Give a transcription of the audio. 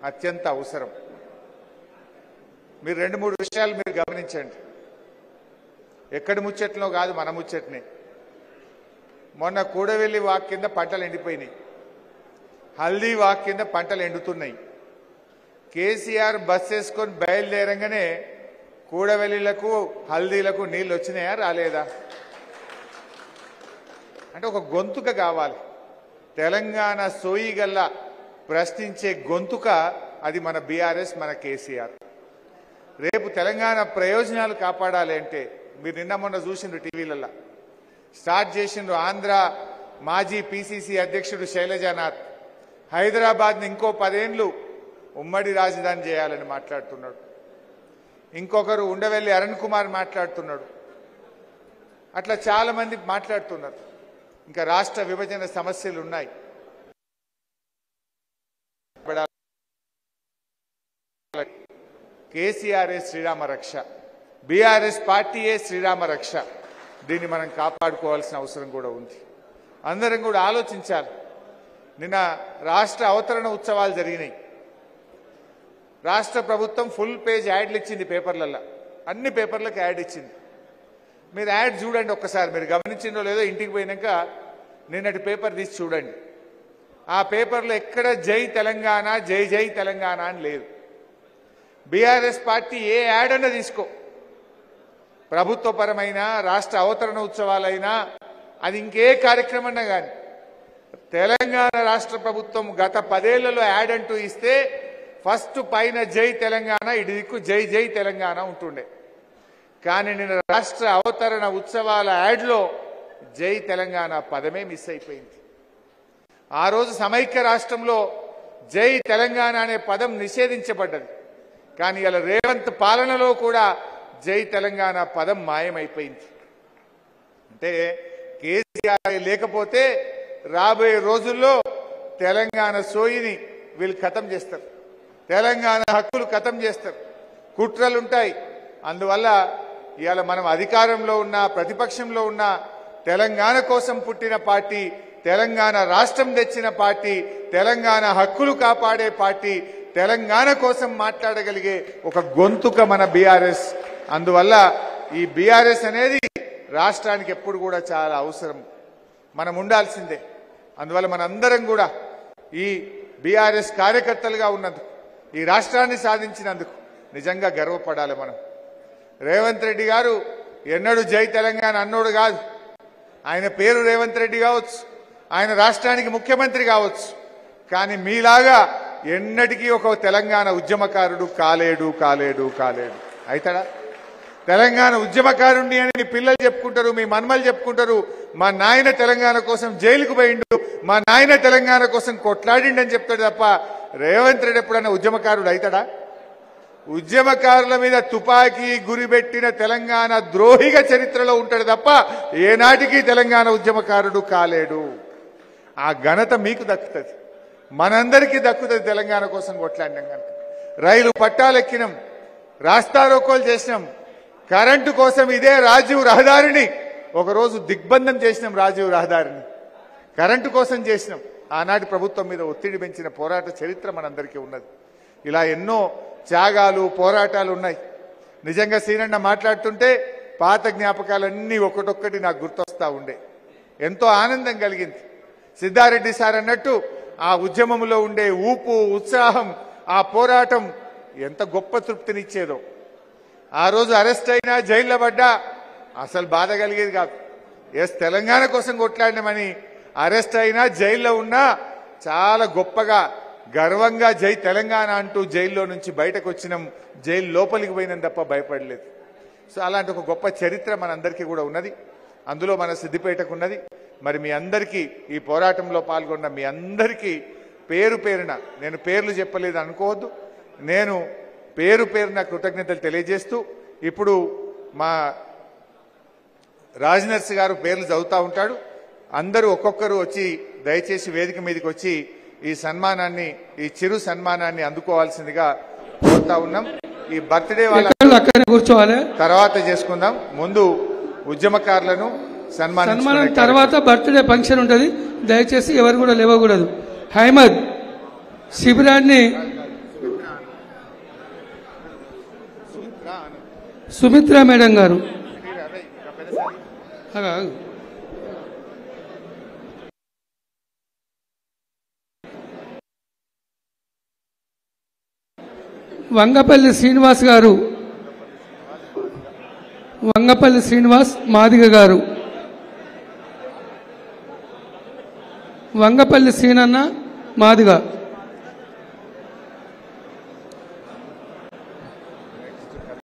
అత్యంత అవసరం. మీరు 2-3 విషయాలు మీరు గమనించండి. ఎక్కడి ముచ్చట్లో కాదు, మన ముచ్చట్నే. మొన్న కూడవెల్లి వాక్ కింద పంటలు ఎండిపోయినాయి, హల్దీ వాక్ కింద పంటలు ఎండుతున్నాయి. కేసీఆర్ బస్ వేసుకొని బయలుదేరంగానే కూడవెల్లిలకు హల్దీలకు నీళ్ళు వచ్చినాయా రాలేదా? అంటే ఒక గొంతుక కావాలి, తెలంగాణ సోయిగల్లా ప్రశ్నించే గొంతుక. అది మన బీఆర్ఎస్, మన కేసీఆర్. రేపు తెలంగాణ ప్రయోజనాలు కాపాడాలి అంటే మీరు నిన్న మొన్న చూసిండ్రు టీవీలలో స్టార్ట్ చేసిండ్రు. ఆంధ్ర మాజీ పిసిసి అధ్యక్షుడు శైలజానాథ్ హైదరాబాద్ని ఇంకో 10 ఏళ్లు ఉమ్మడి రాజధాని చేయాలని మాట్లాడుతున్నాడు. ఇంకొకరు ఉండవెల్లి అరుణ్ కుమార్ మాట్లాడుతున్నాడు. అట్లా చాలా మంది మాట్లాడుతున్నారు. ఇంకా రాష్ట్ర విభజన సమస్యలు ఉన్నాయి. కేసీఆర్ శ్రీరామ రక్ష, బీఆర్ఎస్ పార్టీయే శ్రీరామ రక్ష. దీన్ని మనం కాపాడుకోవాల్సిన అవసరం కూడా ఉంది. అందరం కూడా ఆలోచించాలి. నిన్న రాష్ట్ర అవతరణ ఉత్సవాలు జరిగినాయి. రాష్ట్ర ప్రభుత్వం ఫుల్ పేజ్ యాడ్లు ఇచ్చింది పేపర్లలో, అన్ని పేపర్లకు యాడ్ ఇచ్చింది. మీరు యాడ్ చూడండి ఒక్కసారి. మీరు గమనించిందో లేదో ఇంటికి పోయినాక నిన్నటి పేపర్ తీసి చూడండి. ఆ పేపర్లో ఎక్కడ జై తెలంగాణ, జై జై తెలంగాణ అని లేదు. బీఆర్ఎస్ పార్టీ ఏ యాడ్ అన్నా తీసుకో, ప్రభుత్వపరమైన రాష్ట్ర అవతరణ ఉత్సవాలైనా అది ఇంకే కార్యక్రమన్నా కానీ తెలంగాణ రాష్ట్ర ప్రభుత్వం గత 10 ఏళ్లలో యాడ్ అంటూ ఇస్తే ఫస్ట్ పైన జై తెలంగాణ, ఇటు దిక్కు జై జై తెలంగాణ ఉంటుండే. కానీ నిన్న రాష్ట్ర అవతరణ ఉత్సవాల యాడ్లో జై తెలంగాణ పదమే మిస్ అయిపోయింది. ఆ రోజు సమైక్య రాష్ట్రంలో జై తెలంగాణ అనే పదం నిషేధించబడ్డది. కానీ ఇలా రేవంత్ పాలనలో కూడా జై తెలంగాణ పదం మాయమైపోయింది. అంటే కేసీఆర్ లేకపోతే రాబోయే రోజుల్లో తెలంగాణ సోయిని వీళ్ళు ఖతం చేస్తారు, తెలంగాణ హక్కులు ఖతం చేస్తారు, కుట్రలుంటాయి. అందువల్ల ఇవాళ మనం అధికారంలో ఉన్న ప్రతిపక్షంలో ఉన్న తెలంగాణ కోసం పుట్టిన పార్టీ, తెలంగాణ రాష్ట్రం తెచ్చిన పార్టీ, తెలంగాణ హక్కులు కాపాడే పార్టీ, తెలంగాణ కోసం మాట్లాడగలిగే ఒక గొంతుక మన బీఆర్ఎస్. అందువల్ల ఈ బీఆర్ఎస్ అనేది రాష్ట్రానికి ఎప్పుడు కూడా చాలా అవసరం, మనం ఉండాల్సిందే. అందువల్ల మనందరం కూడా ఈ బీఆర్ఎస్ కార్యకర్తలుగా ఉన్నందుకు, ఈ రాష్ట్రాన్ని సాధించినందుకు నిజంగా గర్వపడాలి మనం. రేవంత్ రెడ్డి గారు ఎన్నడూ జై తెలంగాణ అన్నోడు కాదు. ఆయన పేరు రేవంత్ రెడ్డి కావచ్చు, ఆయన రాష్ట్రానికి ముఖ్యమంత్రి కావచ్చు, కానీ మీలాగా ఎన్నటికీ ఒక తెలంగాణ ఉద్యమకారుడు కాలేడు కాలేడు కాలేడు. అవుతాడా? తెలంగాణ ఉద్యమకారుణ్ణి అని మీ పిల్లలు చెప్పుకుంటారు, మీ మన్మలు చెప్పుకుంటారు. మా నాయన తెలంగాణ కోసం జైలుకు పోయిండు, మా నాయన తెలంగాణ కోసం కొట్లాడిండు అని చెప్తాడు తప్ప రేవంత్ రెడ్డి ఎప్పుడన్నా ఉద్యమకారుడు అవుతాడా? ఉద్యమకారుల మీద తుపాకీ గురిపెట్టిన తెలంగాణ ద్రోహిగా చరిత్రలో ఉంటాడు తప్ప ఏనాటికి తెలంగాణ ఉద్యమకారుడు కాలేడు. ఆ ఘనత మీకు దక్కుతుంది, మనందరికీ దక్కుతుంది. తెలంగాణ కోసం కొట్లాడినాం కనుక రైలు పట్టాలెక్కినాం, రాస్తారోకోలు చేసినాం, కరెంటు కోసం ఇదే రాజీవ్ రహదారిని ఒకరోజు దిగ్బంధం చేసినాం. రాజీవ్ రహదారిని కరెంటు కోసం చేసినాం. ఆనాటి ప్రభుత్వం మీద ఒత్తిడి పెంచిన పోరాట చరిత్ర మనందరికీ ఉన్నది. ఇలా ఎన్నో త్యాగాలు పోరాటాలు ఉన్నాయి. నిజంగా సీనన్న మాట్లాడుతుంటే పాత జ్ఞాపకాలన్నీ ఒకటొక్కటి నాకు గుర్తొస్తా ఉండే. ఎంతో ఆనందం కలిగింది. సిద్ధారెడ్డి సార్ అన్నట్టు ఆ ఉద్యమంలో ఉండే ఊపు, ఉత్సాహం, ఆ పోరాటం ఎంత గొప్ప తృప్తినిచ్చేదో. ఆ రోజు అరెస్ట్ అయినా, జైల్లో పడ్డా అసలు బాధ కలిగేది కాదు. ఎస్, తెలంగాణ కోసం కొట్లాడినామని అరెస్ట్ అయినా, జైల్లో ఉన్నా చాలా గొప్పగా గర్వంగా జై తెలంగాణ అంటూ జైల్లో నుంచి బయటకు వచ్చినాం, జైలు లోపలికి పోయినాం తప్ప భయపడలేదు. సో అలాంటి ఒక గొప్ప చరిత్ర మనందరికీ కూడా ఉన్నది. అందులో మన సిద్దిపేటకు ఉన్నది. మరి మీ అందరికీ, ఈ పోరాటంలో పాల్గొన్న మీ అందరికీ పేరు పేరున, నేను పేర్లు చెప్పలేదు అనుకోవద్దు, నేను పేరు పేరున కృతజ్ఞతలు తెలియజేస్తూ, ఇప్పుడు మా రాజ్నర్స్ గారు పేర్లు చదువుతూ ఉంటాడు. అందరూ ఒక్కొక్కరు వచ్చి దయచేసి వేదిక మీదకి వచ్చి ఈ సన్మానాన్ని, ఈ చిరు సన్మానాన్ని అందుకోవాల్సిందిగా కోరుతా ఉన్నాం. ఈ బర్త్డే వాళ్ళ కూర్చోవాలి, తర్వాత చేసుకుందాం. ముందు ఉద్యమకారులను సన్మానం తర్వాత బర్త్డే ఫంక్షన్ ఉంటుంది. దయచేసి ఎవరు కూడా లేవకూడదు. హైమద్ శిబిరాన్ని సుమిత్ర మేడం గారు. ఆగు, ఆగు. వంగపల్లి శ్రీనివాస్ గారు. వంగపల్లి శ్రీనివాస్ మాదిగ గారు. వంగపల్లి శ్రీనన్న మాదిగ.